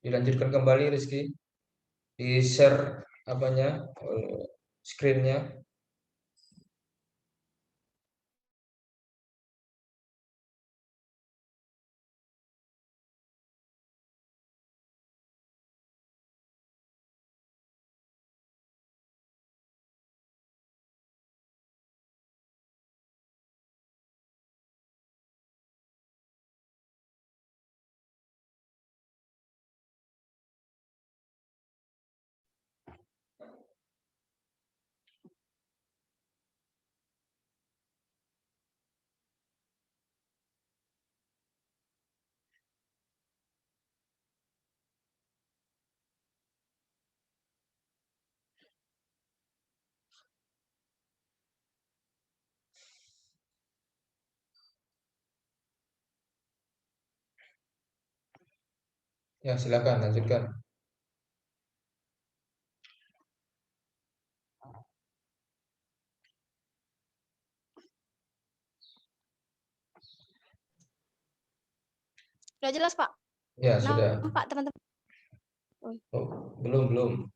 Dilanjutkan kembali Rizky, di share apanya, screen-nya. Ya, silakan lanjutkan. Sudah jelas, Pak? Ya, sudah. Nampak, teman-teman? Oh, belum.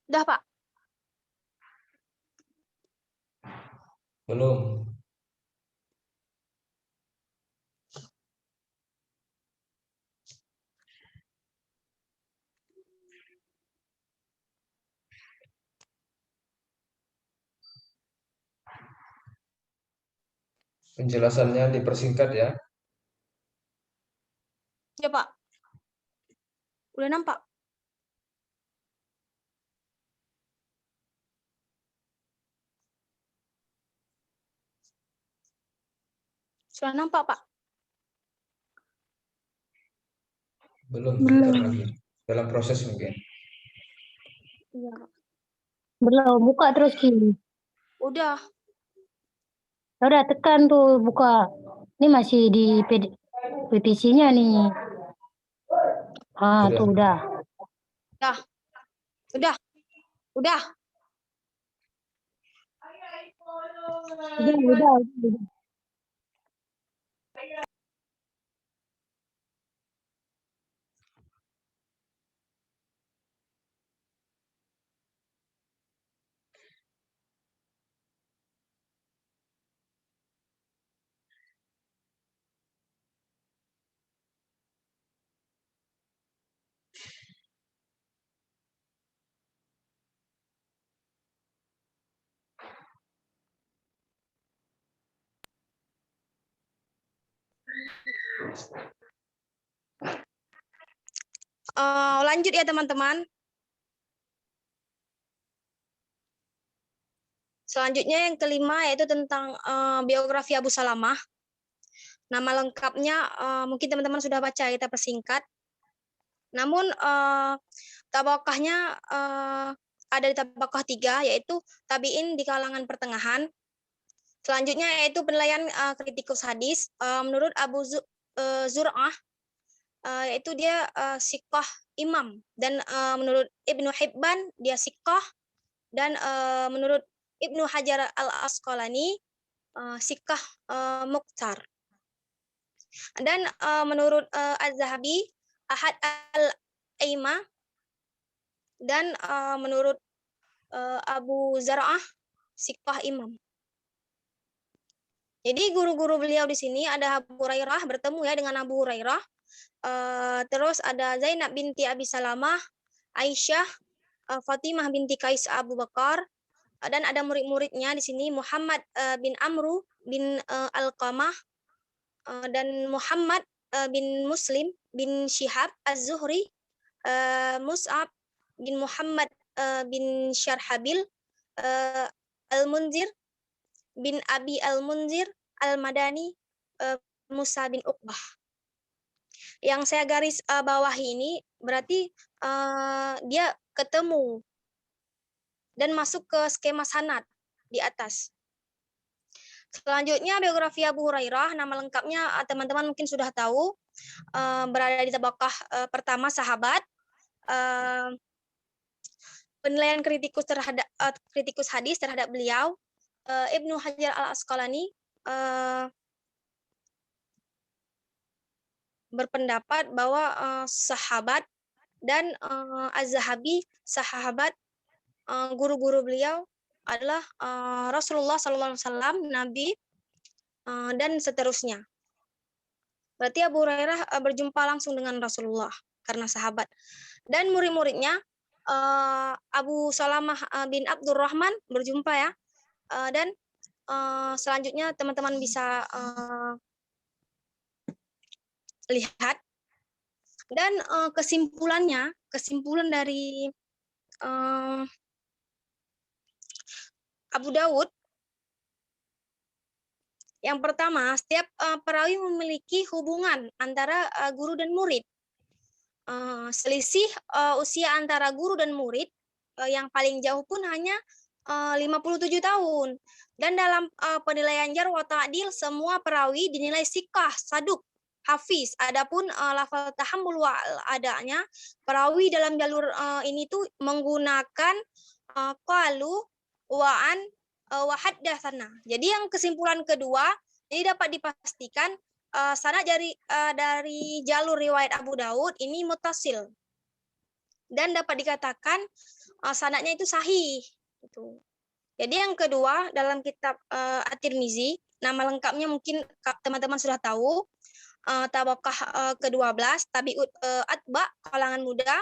Udah, Pak? Belum. Penjelasannya dipersingkat ya. Ya, Pak. Udah nampak? Sudah nampak, Pak? Belum, sebentar lagi. Dalam proses mungkin. Iya. Belum, buka terus Ki. Udah. Udah tekan tuh buka. Ini masih di PPT-nya nih. Ah, Sudah. tuh udah. Udah. Udah. Lanjut ya, teman-teman. Selanjutnya yang kelima yaitu tentang biografi Abu Salamah. Nama lengkapnya mungkin teman-teman sudah baca, kita persingkat. Namun tabaqahnya ada di tabaqah 3, yaitu tabi'in di kalangan pertengahan. Selanjutnya yaitu penilaian kritikus hadis. Menurut Abu Zur'ah, yaitu dia siqah imam. Dan menurut Ibnu Hibban, dia siqah. Dan menurut Ibnu Hajar al-Asqalani, siqah muqtar. Dan menurut Az-Zahabi, ahad al-aimah. Dan menurut Abu Zar'ah, siqah imam. Jadi guru-guru beliau di sini ada Abu Hurairah, bertemu ya dengan Abu Hurairah. Terus ada Zainab binti Abi Salamah, Aisyah, Fatimah binti Qais Abu Bakar, dan ada murid-muridnya di sini Muhammad bin Amru bin Alqamah, dan Muhammad bin Muslim bin Syihab Az-Zuhri, Mus'ab bin Muhammad bin Syarhabil, Al-Munzir bin Abi Al-Munzir Al-Madani, Musa bin Uqbah. Yang saya garis bawahi ini berarti dia ketemu dan masuk ke skema sanad di atas. Selanjutnya biografi Abu Hurairah, nama lengkapnya teman-teman mungkin sudah tahu, berada di tabaqah pertama sahabat. Penilaian kritikus hadis terhadap beliau, Ibnu Hajar al-Asqalani berpendapat bahwa sahabat dan Az-Zahabi sahabat guru-guru beliau adalah Rasulullah SAW, Nabi, dan seterusnya. Berarti Abu Hurairah berjumpa langsung dengan Rasulullah karena sahabat. Dan murid-muridnya Abu Salamah bin Abdurrahman berjumpa ya. Dan selanjutnya teman-teman bisa lihat. Dan kesimpulan dari Abu Dawud, yang pertama, setiap perawi memiliki hubungan antara guru dan murid. Selisih usia antara guru dan murid yang paling jauh pun hanya 57 tahun. Dan dalam penilaian jar wa ta'dil, semua perawi dinilai sikah, saduk, hafiz. Adapun lafal tahammul wa adanya, perawi dalam jalur ini tuh menggunakan qalu wa'an wa haddatsana. Jadi yang kesimpulan kedua, ini dapat dipastikan sanad dari jalur riwayat Abu Daud ini muttasil. Dan dapat dikatakan sanadnya itu sahih. Gitu. Jadi yang kedua, dalam kitab At-Tirmizi, nama lengkapnya mungkin teman-teman sudah tahu, tabaqah ke-12, tabi'ut atba, kalangan muda,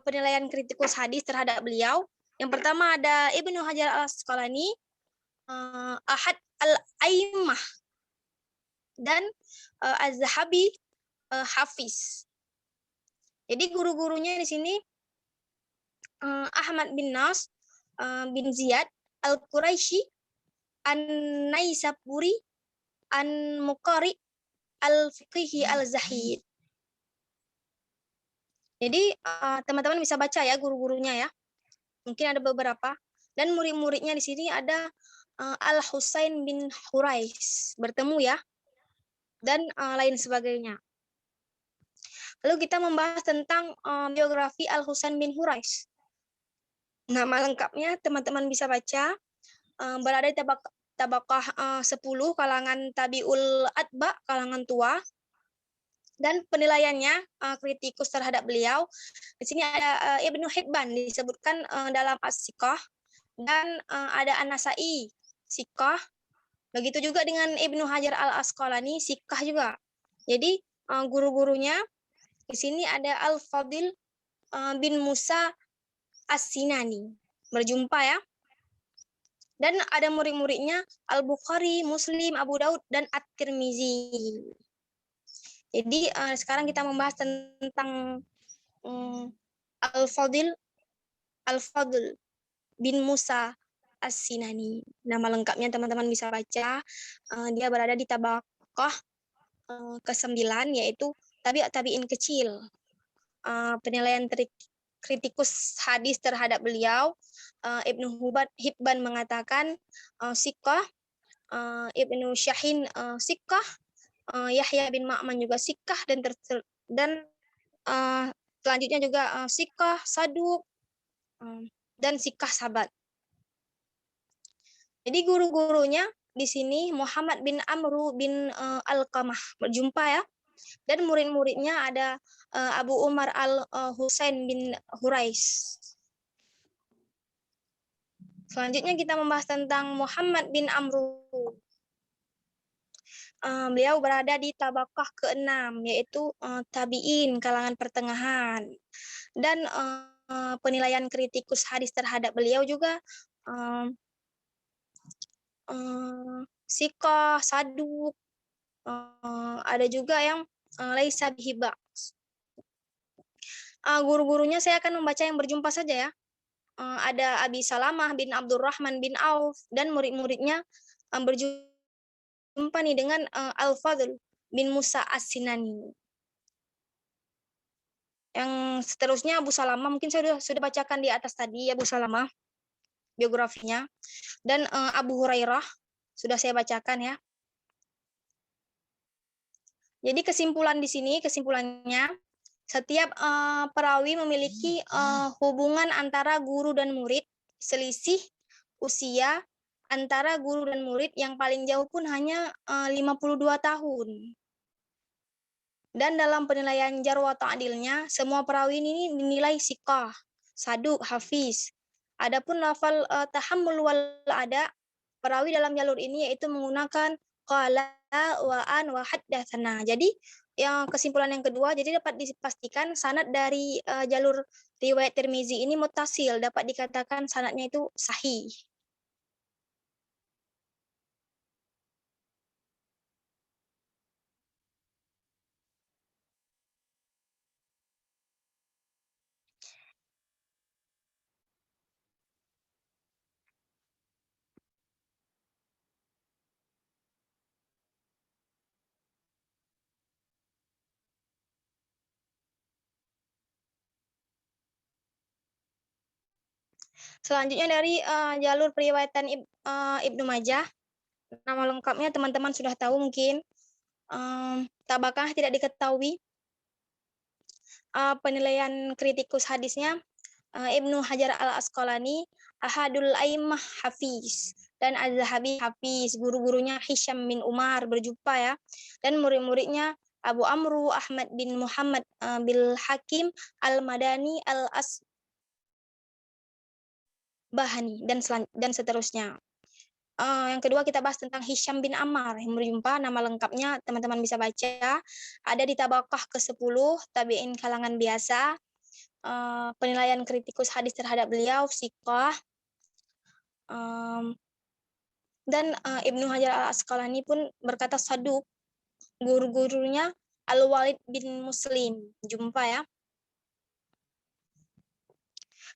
penilaian kritikus hadis terhadap beliau. Yang pertama ada Ibnu Hajar al-Asqalani, Ahad al-Aimah, dan Az-Zahabi, Hafiz. Jadi guru-gurunya di sini Ahmad bin Nas bin Ziyad al-Quraisy, An-Naisaburi, An-Muqari, Al-Fiqhi al-Zahid. Jadi teman-teman bisa baca ya guru-gurunya ya. Mungkin ada beberapa. Dan murid-muridnya di sini ada Al-Husain bin Hurais, bertemu ya. Dan lain sebagainya. Lalu kita membahas tentang biografi Al-Husain bin Hurais. Nama lengkapnya teman-teman bisa baca, berada di tabaqah 10 kalangan tabiul atba, kalangan tua. Dan penilaiannya kritikus terhadap beliau. Di sini ada Ibnu Hibban disebutkan dalam As-Siqah, dan ada An-Nasai Siqah. Begitu juga dengan Ibnu Hajar al-Asqalani Siqah juga. Jadi guru-gurunya di sini ada Al-Fadil bin Musa As-Sinani, berjumpa ya. Dan ada murid-muridnya Al-Bukhari, Muslim, Abu Daud, dan At-Tirmizi. Jadi sekarang kita membahas tentang Al-Fadil bin Musa As-Sinani. Nama lengkapnya teman-teman bisa baca. Dia berada di tabaqah ke-9, yaitu tabi'in kecil. Penilaian kritikus hadis terhadap beliau, Ibnu Hibban mengatakan siqah, Ibnu Syahin siqah, Yahya bin Ma'man juga siqah, dan selanjutnya juga siqah, saduk, dan siqah sabat. Jadi guru-gurunya di sini Muhammad bin Amru bin Alqamah, berjumpa ya. Dan murid-muridnya ada Abu Umar al-Husain bin Hurais. Selanjutnya kita membahas tentang Muhammad bin Amru. Beliau berada di tabaqah ke-6, yaitu tabi'in, kalangan pertengahan. Dan penilaian kritikus hadis terhadap beliau juga siqah, saduk, ada juga yang laisa bihi ba's. Guru-gurunya saya akan membaca yang berjumpa saja ya. Ada Abi Salamah bin Abdurrahman bin Auf, dan murid-muridnya berjumpa nih dengan Al-Fadl bin Musa As-Sinani. Yang seterusnya Abu Salamah, mungkin saya sudah bacakan di atas tadi Abu Salamah biografinya. Dan Abu Hurairah sudah saya bacakan ya. Jadi kesimpulannya, setiap perawi memiliki hubungan antara guru dan murid, selisih usia antara guru dan murid yang paling jauh pun hanya 52 tahun. Dan dalam penilaian jar wa ta'dilnya, semua perawi ini dinilai siqah, saduq, hafiz. Adapun lafal tahammul wal ada, perawi dalam jalur ini yaitu menggunakan qala wa an wa haddatsana. Jadi yang kesimpulan yang kedua, jadi dapat dipastikan sanad dari jalur riwayat Tirmizi ini muttasil, dapat dikatakan sanadnya itu sahih. Selanjutnya dari jalur periwayatan Ibnu Majah, nama lengkapnya teman-teman sudah tahu mungkin. Tabakah tidak diketahui. Penilaian kritikus hadisnya Ibnu Hajar al-Asqalani ahadul a'immah hafiz, dan Az-Zahabi hafiz, guru-gurunya Hisham bin Umar berjumpa ya, dan murid-muridnya Abu Amru Ahmad bin Muhammad bil Hakim al-Madani al-Asbahani dan seterusnya. Yang kedua kita bahas tentang Hisham bin Ammar yang berjumpa, nama lengkapnya teman-teman bisa baca, ada di tabaqah ke-10 tabi'in kalangan biasa. Penilaian kritikus hadis terhadap beliau siqah. Dan Ibnu Hajar al-Asqalani pun berkata saduq. Guru-gurunya Al-Walid bin Muslim, jumpa ya.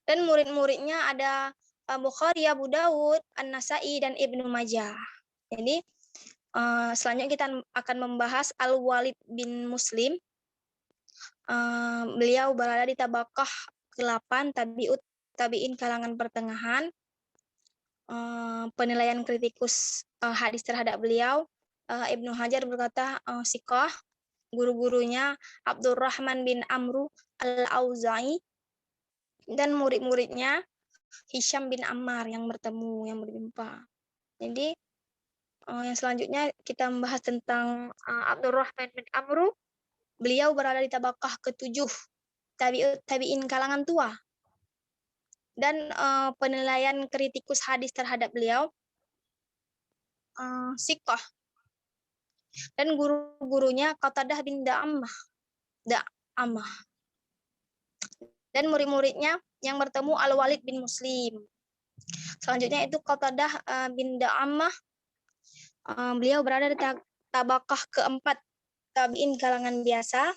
Dan murid-muridnya ada Bukhari, Abu Dawud, An-Nasai, dan Ibnu Majah. Jadi selanjutnya kita akan membahas Al-Walid bin Muslim. Beliau berada di tabaqah ke-8 tabi'in kalangan pertengahan. Penilaian kritikus hadis terhadap beliau, Ibnu Hajar berkata siqah. Guru-gurunya Abdurrahman bin Amru al-Auza'i, dan murid-muridnya Hisham bin Ammar yang berjumpa. Jadi yang selanjutnya kita membahas tentang Abdurrahman bin Amru. Beliau berada di tabaqah ke-7 tabi'in kalangan tua. Dan penilaian kritikus hadis terhadap beliau siqah. Dan guru-gurunya Qatadah bin Da'amah. Dan murid-muridnya yang bertemu Al-Walid bin Muslim. Selanjutnya itu Qatadah bin Da'amah. Beliau berada di tabaqah ke-4 tabi'in kalangan biasa.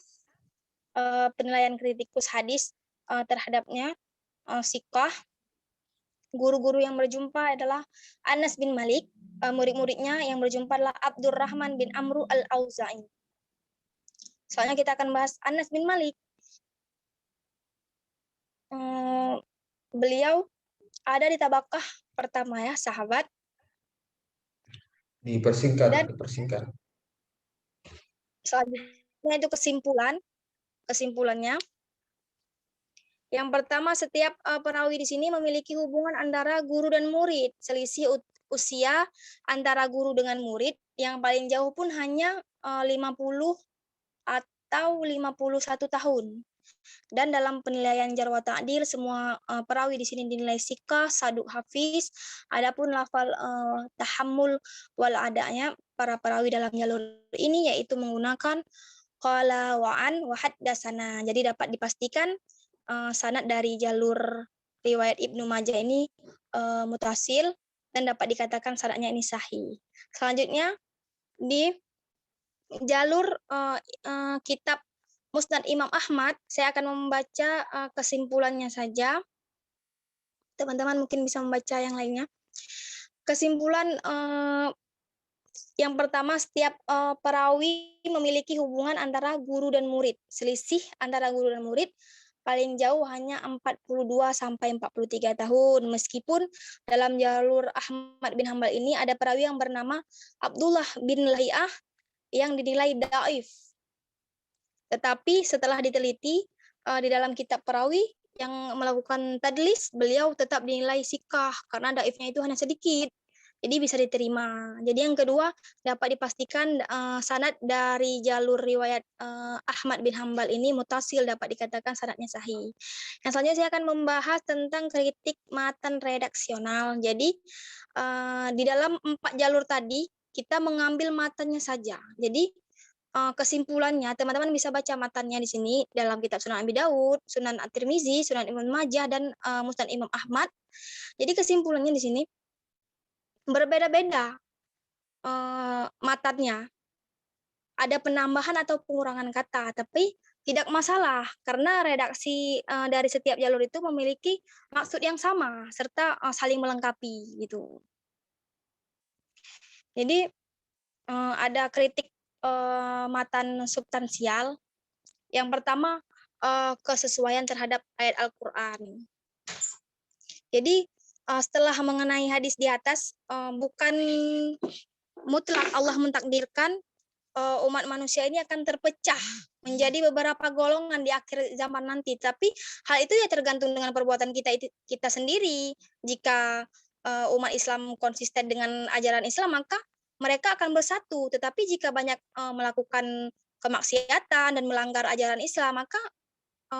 Penilaian kritikus hadis terhadapnya siqah. Guru-guru yang berjumpa adalah Anas bin Malik. Murid-muridnya yang berjumpa adalah Abdurrahman bin Amru al-Auza'i. Soalnya kita akan bahas Anas bin Malik. Beliau ada di tabaqah pertama ya, sahabat. Dipersingkat. Selanjutnya itu kesimpulannya. Yang pertama, setiap perawi di sini memiliki hubungan antara guru dan murid. Selisih usia antara guru dengan murid yang paling jauh pun hanya 50 atau 51 tahun. Dan dalam penilaian jar wa ta'dil, semua perawi di sini dinilai siqah, saduq, hafiz. Adapun lafal tahammul wal adanya para perawi dalam jalur ini yaitu menggunakan qala wa an wa haddatsana. Jadi dapat dipastikan sanad dari jalur riwayat Ibnu Majah ini mutasil dan dapat dikatakan sanadnya ini sahih. Selanjutnya di jalur kitab Musnad Imam Ahmad, saya akan membaca kesimpulannya saja. Teman-teman mungkin bisa membaca yang lainnya. Kesimpulan yang pertama, setiap perawi memiliki hubungan antara guru dan murid. Selisih antara guru dan murid paling jauh hanya 42 sampai 43 tahun. Meskipun dalam jalur Ahmad bin Hanbal ini ada perawi yang bernama Abdullah bin Lahiyah yang dinilai dhaif. Tetapi setelah diteliti di dalam kitab perawi yang melakukan tadlis, beliau tetap dinilai siqah karena dhaifnya itu hanya sedikit, Jadi bisa diterima. Jadi yang kedua dapat dipastikan sanad dari jalur riwayat Ahmad bin Hambal ini mutasil, dapat dikatakan sanadnya sahih. Yang selanjutnya saya akan membahas tentang kritik matan redaksional. Jadi di dalam 4 jalur tadi kita mengambil matannya saja. Jadi kesimpulannya teman-teman bisa baca matannya di sini dalam kitab Sunan Abi Daud, Sunan At-Tirmizi, Sunan Ibnu Majah, dan Musnad Imam Ahmad. Jadi kesimpulannya di sini berbeda-beda matannya. Ada penambahan atau pengurangan kata, tapi tidak masalah karena redaksi dari setiap jalur itu memiliki maksud yang sama serta saling melengkapi gitu. Jadi ada kritik matan substansial. Yang pertama kesesuaian terhadap ayat Al-Qur'an. Jadi setelah mengenai hadis di atas, bukan mutlak Allah mentakdirkan umat manusia ini akan terpecah menjadi beberapa golongan di akhir zaman nanti. Tapi hal itu ya tergantung dengan perbuatan kita sendiri. Jika umat Islam konsisten dengan ajaran Islam, maka mereka akan bersatu. Tetapi jika banyak melakukan kemaksiatan dan melanggar ajaran Islam, maka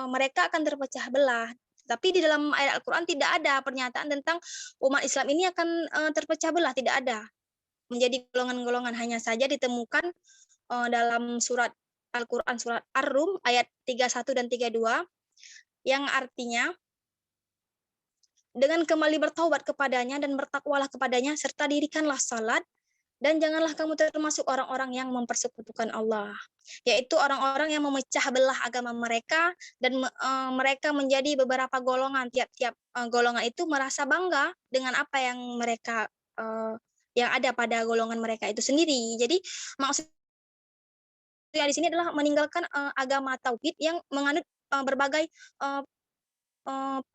mereka akan terpecah belah. Tapi di dalam ayat Al-Quran tidak ada pernyataan tentang umat Islam ini akan terpecah belah, tidak ada. Menjadi golongan-golongan, hanya saja ditemukan dalam surat Al-Quran, surat Ar-Rum, ayat 31 dan 32, yang artinya, dengan kembali bertaubat kepadanya dan bertakwalah kepadanya, serta dirikanlah salat, dan janganlah kamu termasuk orang-orang yang mempersekutukan Allah, yaitu orang-orang yang memecah belah agama mereka dan mereka menjadi beberapa golongan. Tiap-tiap golongan itu merasa bangga dengan apa yang mereka yang ada pada golongan mereka itu sendiri. Jadi maksudnya di sini adalah meninggalkan agama tauhid yang menganut berbagai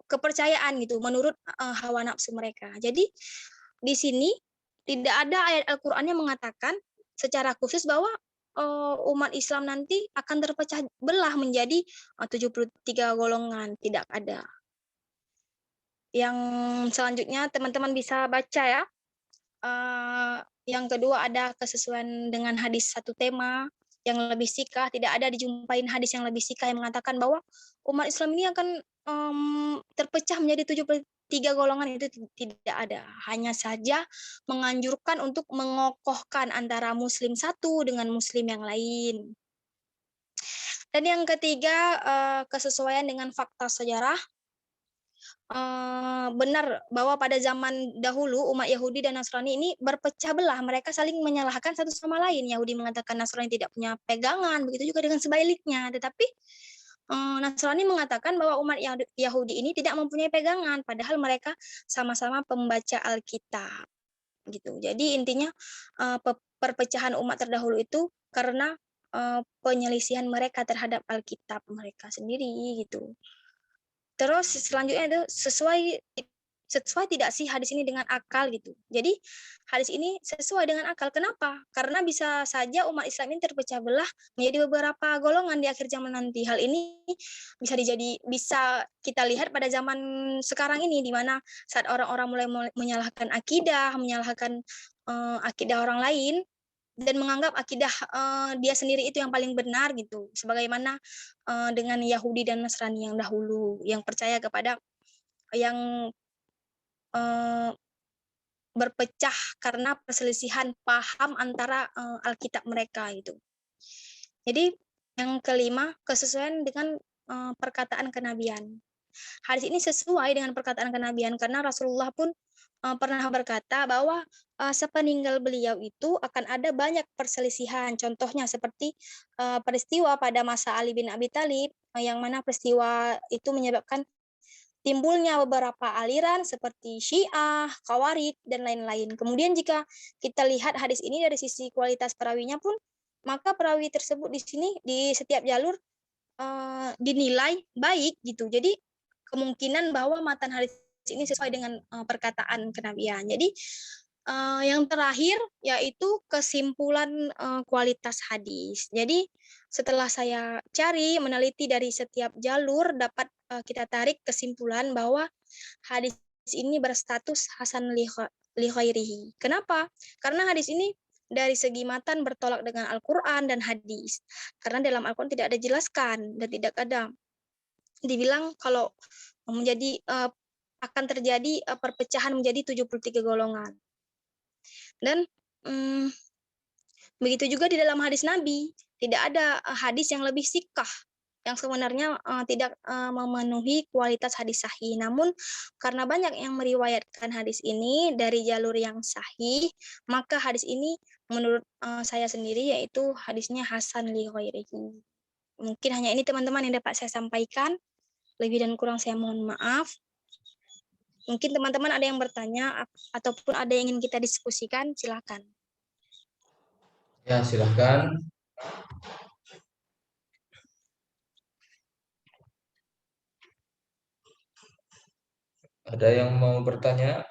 kepercayaan gitu menurut hawa nafsu mereka. Jadi di sini tidak ada ayat Al-Qur'an yang mengatakan secara khusus bahwa umat Islam nanti akan terpecah belah menjadi 73 golongan, tidak ada. Yang selanjutnya teman-teman bisa baca ya. Yang kedua ada kesesuaian dengan hadis satu tema yang lebih sikah. Tidak ada dijumpain hadis yang lebih sikah yang mengatakan bahwa umat Islam ini akan terpecah menjadi 73 golongan, itu tidak ada. Hanya saja menganjurkan untuk mengokohkan antara muslim satu dengan muslim yang lain. Dan yang ketiga kesesuaian dengan fakta sejarah. Benar bahwa pada zaman dahulu umat Yahudi dan Nasrani ini berpecah belah, mereka saling menyalahkan satu sama lain. Yahudi mengatakan Nasrani tidak punya pegangan, begitu juga dengan sebaliknya. Tetapi Nasrani mengatakan bahwa umat Yahudi ini tidak mempunyai pegangan, padahal mereka sama-sama pembaca Alkitab. Gitu. Jadi intinya perpecahan umat terdahulu itu karena penyelisihan mereka terhadap Alkitab mereka sendiri gitu. Terus selanjutnya itu sesuai tidak sih hadis ini dengan akal gitu. Jadi hadis ini sesuai dengan akal. Kenapa? Karena bisa saja umat Islam ini terpecah belah menjadi beberapa golongan di akhir zaman nanti. Hal ini bisa kita lihat pada zaman sekarang ini, di mana saat orang-orang mulai menyalahkan akidah, menyalahkan akidah orang lain, dan menganggap akidah dia sendiri itu yang paling benar gitu, sebagaimana dengan Yahudi dan Nasrani yang dahulu yang percaya kepada yang berpecah karena perselisihan paham antara Alkitab mereka itu. Jadi yang kelima kesesuaian dengan perkataan kenabian. Hadis ini sesuai dengan perkataan kenabian karena Rasulullah pun pernah berkata bahwa sepeninggal beliau itu akan ada banyak perselisihan. Contohnya seperti peristiwa pada masa Ali bin Abi Thalib, yang mana peristiwa itu menyebabkan timbulnya beberapa aliran seperti Syiah, Khawarij, dan lain-lain. Kemudian jika kita lihat hadis ini dari sisi kualitas perawinya pun, maka perawi tersebut di sini di setiap jalur dinilai baik gitu. Jadi kemungkinan bahwa matan hadis ini sesuai dengan perkataan kenabian. Jadi yang terakhir yaitu kesimpulan kualitas hadis. Jadi setelah saya cari meneliti dari setiap jalur, dapat kita tarik kesimpulan bahwa hadis ini berstatus li ghairihi. Kenapa? Karena hadis ini dari segi matan bertolak dengan Al-Quran dan hadis. Karena dalam Al-Quran tidak ada jelaskan dan tidak ada dibilang kalau menjadi akan terjadi perpecahan menjadi 73 golongan. Dan begitu juga di dalam hadis Nabi, tidak ada hadis yang lebih sikah yang sebenarnya tidak memenuhi kualitas hadis sahih. Namun karena banyak yang meriwayatkan hadis ini dari jalur yang sahih, maka hadis ini menurut saya sendiri yaitu hadisnya hasan li ghairihi. Mungkin hanya ini teman-teman yang dapat saya sampaikan. Lebih dan kurang saya mohon maaf. Mungkin teman-teman ada yang bertanya ataupun ada yang ingin kita diskusikan, silakan. Ya, silahkan. Ada yang mau bertanya?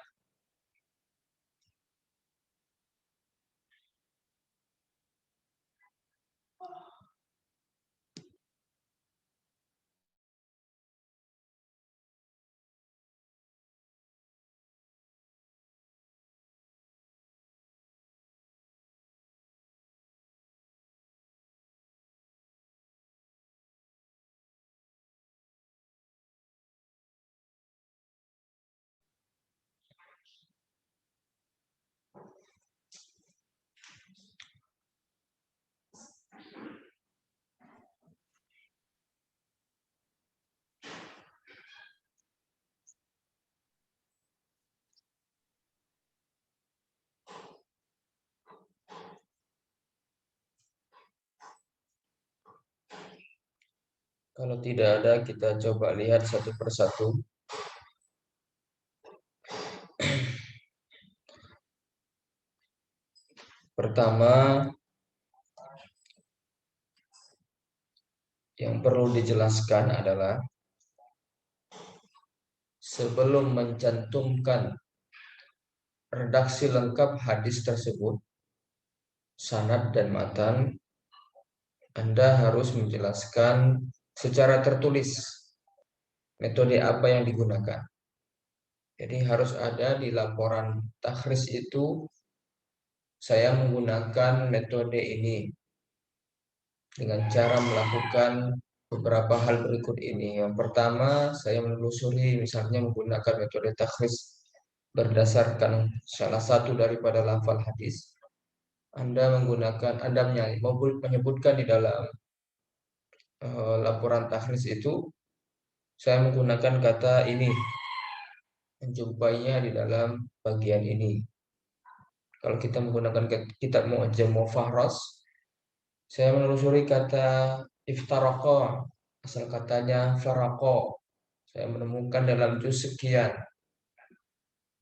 Kalau tidak ada, kita coba lihat satu persatu. Pertama, yang perlu dijelaskan adalah sebelum mencantumkan redaksi lengkap hadis tersebut, sanad dan matan, Anda harus menjelaskan secara tertulis metode apa yang digunakan. Jadi harus ada di laporan takhris itu, saya menggunakan metode ini dengan cara melakukan beberapa hal berikut ini. Yang pertama, saya menelusuri misalnya menggunakan metode takhris berdasarkan salah satu daripada lafal hadis. Anda menyebutkan di dalam laporan takhris itu, saya menggunakan kata ini, menjumpainya di dalam bagian ini. Kalau kita menggunakan kitab Mu'jam Fahras, saya menelusuri kata iftaraqo, asal katanya faraqo. Saya menemukan dalam juz sekian.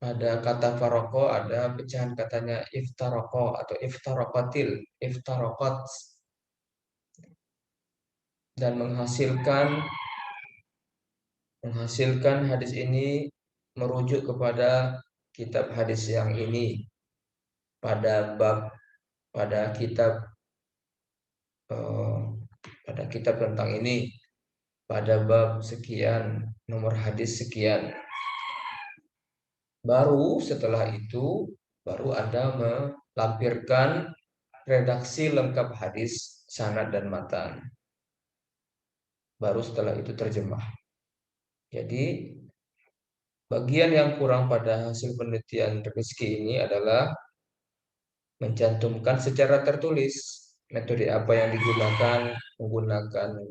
Ada kata faraqo, ada pecahan katanya iftaraqo atau iftaraqatil, iftaraqat. Dan menghasilkan hadis ini merujuk kepada kitab hadis yang ini pada bab pada kitab tentang ini pada bab sekian, nomor hadis sekian. Baru setelah itu baru Anda melampirkan redaksi lengkap hadis, sanad dan matan. Baru setelah itu terjemah. Jadi bagian yang kurang pada hasil penelitian Rizky ini adalah mencantumkan secara tertulis metode apa yang digunakan, menggunakan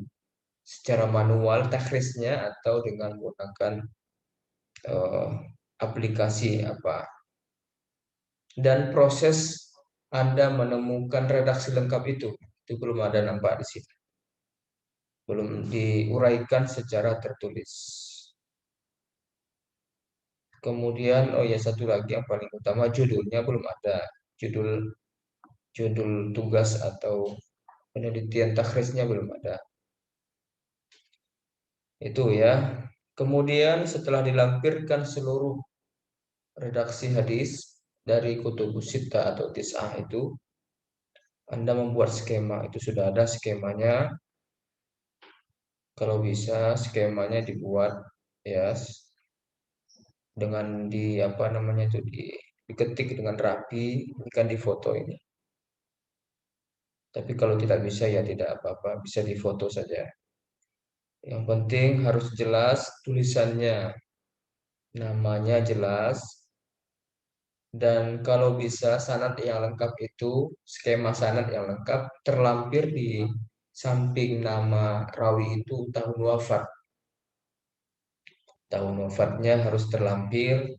secara manual takhrisnya atau dengan menggunakan aplikasi apa. Dan proses Anda menemukan redaksi lengkap itu belum ada nampak di sini. Belum diuraikan secara tertulis. Kemudian, satu lagi yang paling utama, judulnya belum ada. Judul tugas atau penelitian takhrisnya belum ada. Itu ya. Kemudian setelah dilampirkan seluruh redaksi hadis dari kutubus sittah atau tis'ah itu, Anda membuat skema. Itu sudah ada skemanya. Kalau bisa skemanya dibuat ya dengan diketik dengan rapi, ini kan di foto ini. Tapi kalau tidak bisa ya tidak apa-apa, bisa difoto saja. Yang penting harus jelas tulisannya, namanya jelas, dan kalau bisa sanad yang lengkap itu, skema sanad yang lengkap terlampir di samping nama rawi itu tahun wafat. Tahun wafatnya harus terlampir,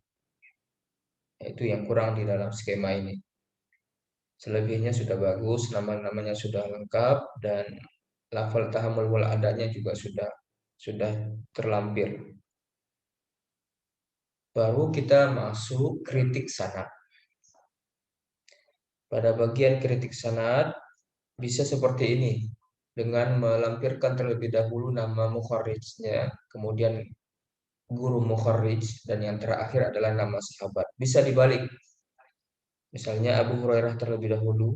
itu yang kurang di dalam skema ini. Selebihnya sudah bagus, nama-namanya sudah lengkap, dan lafal tahammul wal adanya juga sudah terlampir. Baru kita masuk kritik sanad. Pada bagian kritik sanad bisa seperti ini, dengan melampirkan terlebih dahulu nama mukharrijnya, kemudian guru mukharrij, dan yang terakhir adalah nama sahabat. Bisa dibalik. Misalnya Abu Hurairah terlebih dahulu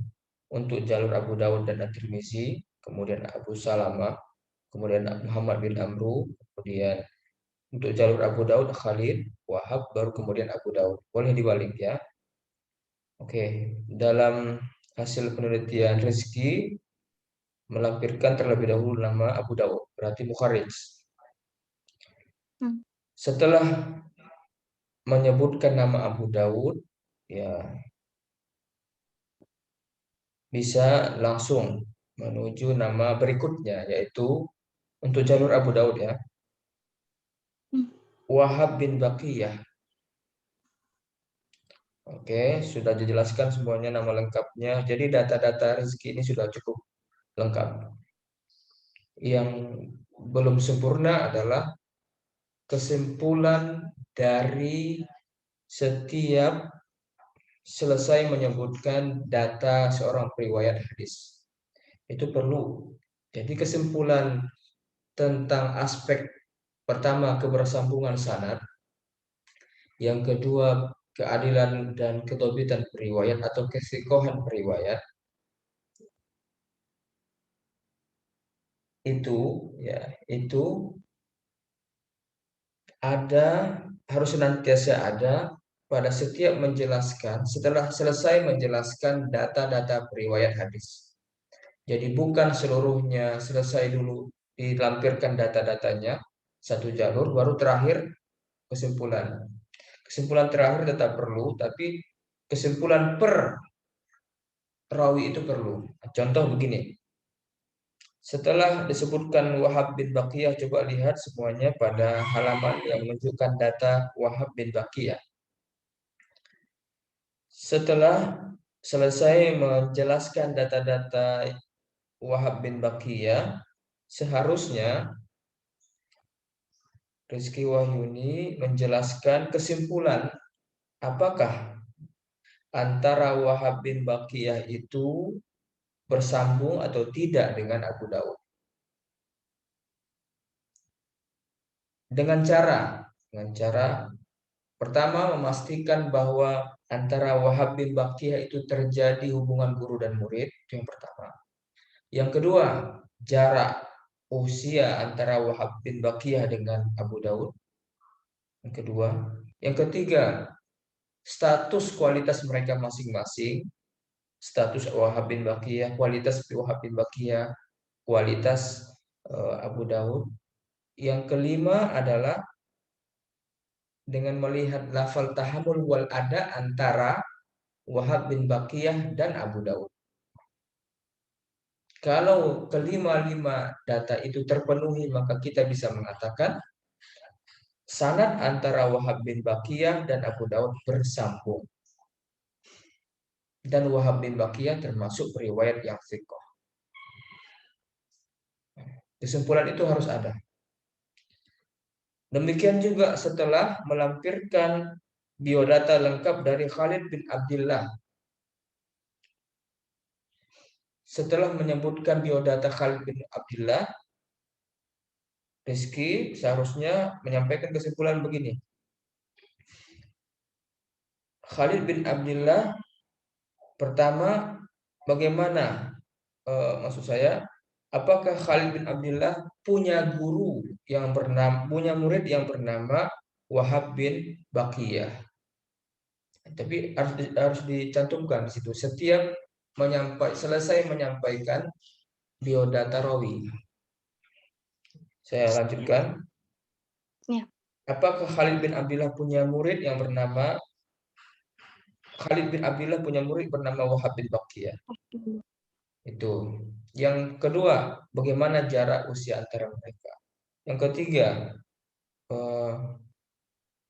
untuk jalur Abu Dawud dan At-Tirmizi, kemudian Abu Salamah, kemudian Muhammad bin Amru, kemudian untuk jalur Abu Dawud Khalid, Wahab, baru kemudian Abu Dawud. Boleh dibalik ya. Oke, dalam hasil penelitian Rizki melampirkan terlebih dahulu nama Abu Dawud, berarti mukharrij. Setelah menyebutkan nama Abu Dawud, ya bisa langsung menuju nama berikutnya, yaitu untuk jalur Abu Dawud ya, Wahab bin Baqiyah. Oke, sudah dijelaskan semuanya nama lengkapnya. Jadi data-data rezeki ini sudah cukup lengkap. Yang belum sempurna adalah kesimpulan dari setiap selesai menyebutkan data seorang periwayat hadis. Itu perlu. Jadi kesimpulan tentang aspek pertama kebersambungan sanad, yang kedua keadilan dan ketobitan periwayat atau kesikohan periwayat, itu harus senantiasa ada pada setiap menjelaskan, setelah selesai menjelaskan data-data periwayat hadis. Jadi bukan seluruhnya selesai dulu dilampirkan data-datanya satu jalur, baru terakhir kesimpulan. Kesimpulan terakhir tetap perlu, tapi kesimpulan per rawi itu perlu. Contoh begini. Setelah disebutkan Wahab bin Baqiyah, coba lihat semuanya pada halaman yang menunjukkan data Wahab bin Baqiyah. Setelah selesai menjelaskan data-data Wahab bin Baqiyah, seharusnya Rizky Wahyuni menjelaskan kesimpulan apakah antara Wahab bin Baqiyah itu bersambung atau tidak dengan Abu Dawud. Dengan cara pertama memastikan bahwa antara Wahab bin Baqiyah itu terjadi hubungan guru dan murid, itu yang pertama. Yang kedua, jarak usia antara Wahab bin Baqiyah dengan Abu Dawud. Yang kedua, yang ketiga, status kualitas mereka masing-masing. Status Wahab bin Baqiyah, kualitas Wahab bin Baqiyah, kualitas Abu Dawud. Yang kelima adalah dengan melihat lafal tahammul wal ada antara Wahab bin Baqiyah dan Abu Dawud. Kalau kelima-lima data itu terpenuhi, maka kita bisa mengatakan sanad antara Wahab bin Baqiyah dan Abu Dawud bersambung. Dan Wahab bin Baqiyah termasuk riwayat yang thiqah. Kesimpulan itu harus ada. Demikian juga setelah melampirkan biodata lengkap dari Khalid bin Abdullah. Setelah menyebutkan biodata Khalid bin Abdullah, Rizky seharusnya menyampaikan kesimpulan begini. Khalid bin Abdullah pertama, bagaimana? Maksud saya, apakah Khalid bin Abdullah punya murid yang bernama Wahab bin Baqiyah? Tapi harus dicantumkan di situ. Setiap selesai menyampaikan biodata rawi. Saya lanjutkan. Ya. Apakah Khalid bin Abdullah punya murid bernama Wahab bin Baqiyah? Itu. Yang kedua, bagaimana jarak usia antara mereka? Yang ketiga,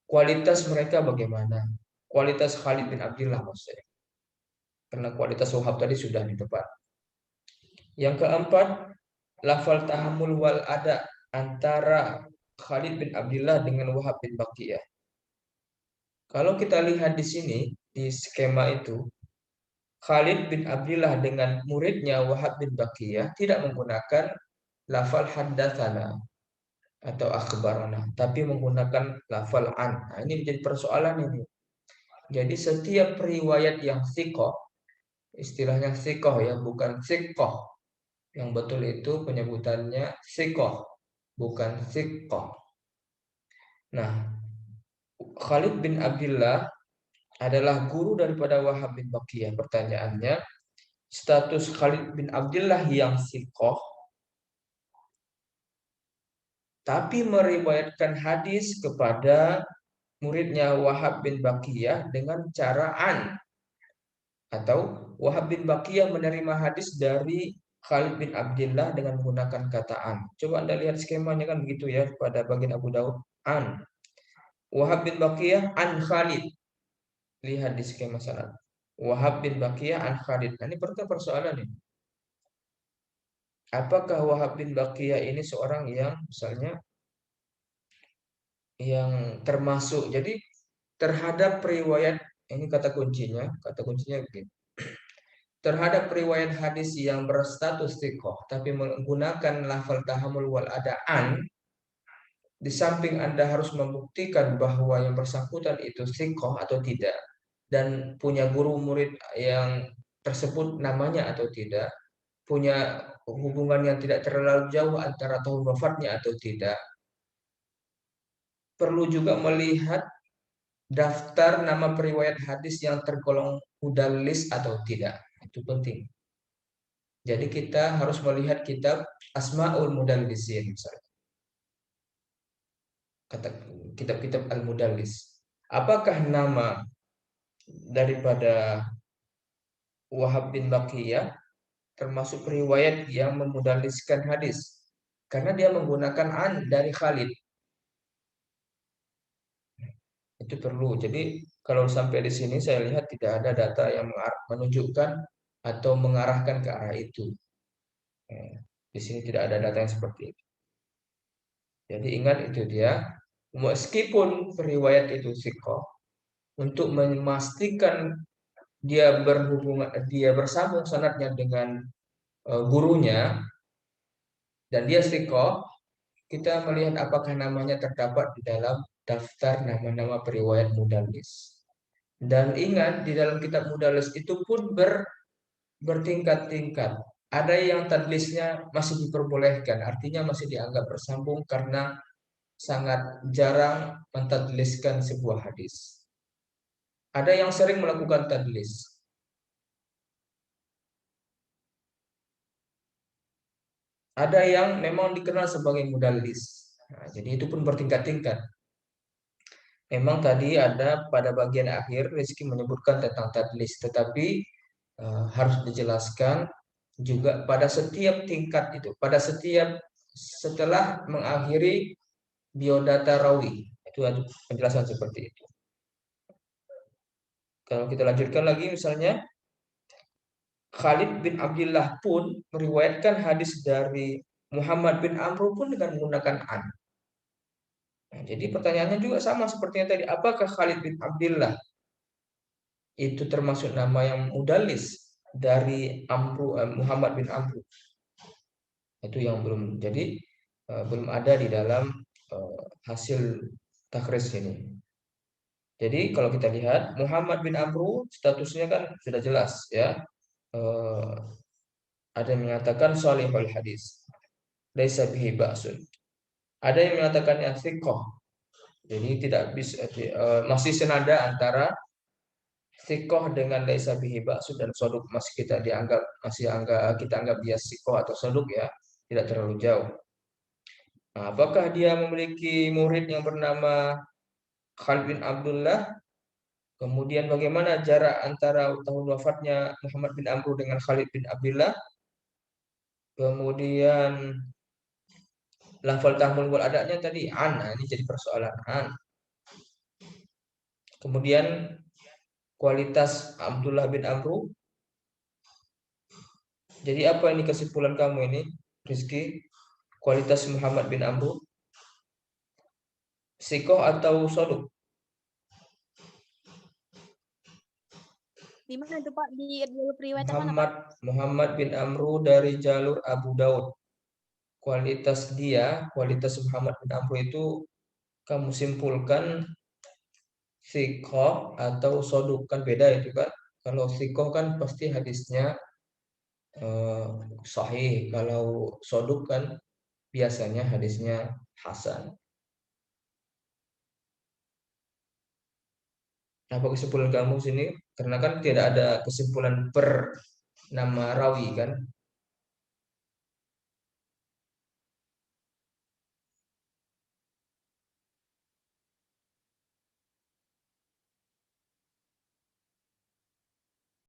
kualitas mereka bagaimana? Kualitas Khalid bin Abdullah maksudnya. Karena kualitas Wahab tadi sudah di depan. Yang keempat, lafal tahammul wal ada antara Khalid bin Abdullah dengan Wahab bin Baqiyah. Kalau kita lihat di sini, di skema itu, Khalid bin Abdullah dengan muridnya Wahab bin Baqiyah tidak menggunakan lafal haddatsana atau akhbarana, tapi menggunakan lafal an. Nah, ini menjadi persoalan ini. Jadi setiap riwayat yang thiqah, istilahnya thiqah ya, bukan thiqah. Yang betul itu penyebutannya thiqah, bukan thiqah. Nah, Khalid bin Abdullah adalah guru daripada Wahab bin Baqiyah. Pertanyaannya, status Khalid bin Abdullah yang thiqah tapi meriwayatkan hadis kepada muridnya Wahab bin Baqiyah dengan cara an, atau Wahab bin Baqiyah menerima hadis dari Khalid bin Abdullah dengan menggunakan kata an. Coba Anda lihat skemanya kan begitu ya pada bagian Abu Daud, an. Wahab bin Baqiyah an Khalid. Lihat di skema sanad. Wahab bin Baqiyah an Khalid. Nah, ini persoalan ini. Apakah Wahab bin Baqiyah ini seorang yang misalnya yang termasuk, jadi terhadap riwayat, ini kata kuncinya begini. Terhadap riwayat hadis yang berstatus thiqah tapi menggunakan lafal tahammul wal adaan, di samping Anda harus membuktikan bahwa yang bersangkutan itu thiqah atau tidak dan punya guru murid yang tersebut namanya atau tidak, punya hubungan yang tidak terlalu jauh antara tahun wafatnya atau tidak. Perlu juga melihat daftar nama periwayat hadis yang tergolong mudallis atau tidak. Itu penting. Jadi kita harus melihat kitab Asmaul Mudallisin misalnya. Kitab-kitab Al-Mudallis. Apakah nama daripada Wahab bin Baqiyah termasuk riwayat yang memudalliskan hadis? Karena dia menggunakan an dari Khalid. Itu perlu. Jadi kalau sampai di sini saya lihat tidak ada data yang menunjukkan atau mengarahkan ke arah itu. Di sini tidak ada data yang seperti itu. Jadi ingat itu dia, meskipun riwayat itu thiqah, untuk memastikan dia bersambung sanadnya dengan gurunya dan dia thiqah, kita melihat apakah namanya terdapat di dalam daftar nama-nama periwayat mudallis. Dan ingat di dalam kitab mudallis itu pun bertingkat-tingkat. Ada yang tadlisnya masih diperbolehkan, artinya masih dianggap bersambung karena sangat jarang mentadliskan sebuah hadis. Ada yang sering melakukan tadlis. Ada yang memang dikenal sebagai mudallis. Nah, jadi itu pun bertingkat-tingkat. Memang tadi ada pada bagian akhir Rizky menyebutkan tentang tadlis, tetapi harus dijelaskan juga pada setiap tingkat itu, setelah mengakhiri biodata rawi, itu ada penjelasan seperti itu. Kalau kita lanjutkan lagi misalnya, Khalid bin Abdullah pun meriwayatkan hadis dari Muhammad bin Amr pun dengan menggunakan an. Nah, jadi pertanyaannya juga sama seperti yang tadi, apakah Khalid bin Abdullah itu termasuk nama yang mudallis dari Muhammad bin Amr? Itu yang belum, jadi belum ada di dalam hasil takhris ini. Jadi kalau kita lihat Muhammad bin Amr statusnya kan sudah jelas ya. Ada yang mengatakan salihul hadis, laisa bihi ba'sun. Ada yang mengatakannya thiqah. Jadi tidak bisa masih senada antara sikoh dengan laisa bihi ba'sun dan soduk masih kita anggap dia sikoh atau soduk ya, tidak terlalu jauh. Nah, apakah dia memiliki murid yang bernama Khalid bin Abdullah? Kemudian bagaimana jarak antara tahun wafatnya Muhammad bin Amr dengan Khalid bin Abdullah? Kemudian lafal tahmul wal adanya tadi an. Nah, ini jadi persoalan an. Kemudian kualitas Abdullah bin Amr. Jadi apa ini kesimpulan kamu ini, Rizky? Kualitas Muhammad bin Amr, sikoh atau soduk? Di mana itu Pak? Di jalur riwayat mana Pak? Muhammad bin Amr dari jalur Abu Daud. Kualitas Muhammad bin Amr itu kamu simpulkan sikoh atau soduk, kan beda itu kan. Kalau sikoh kan pasti hadisnya sahih. Kalau soduk kan biasanya hadisnya hasan. Apa kesimpulan kamu sini? Karena kan tidak ada kesimpulan per nama rawi kan.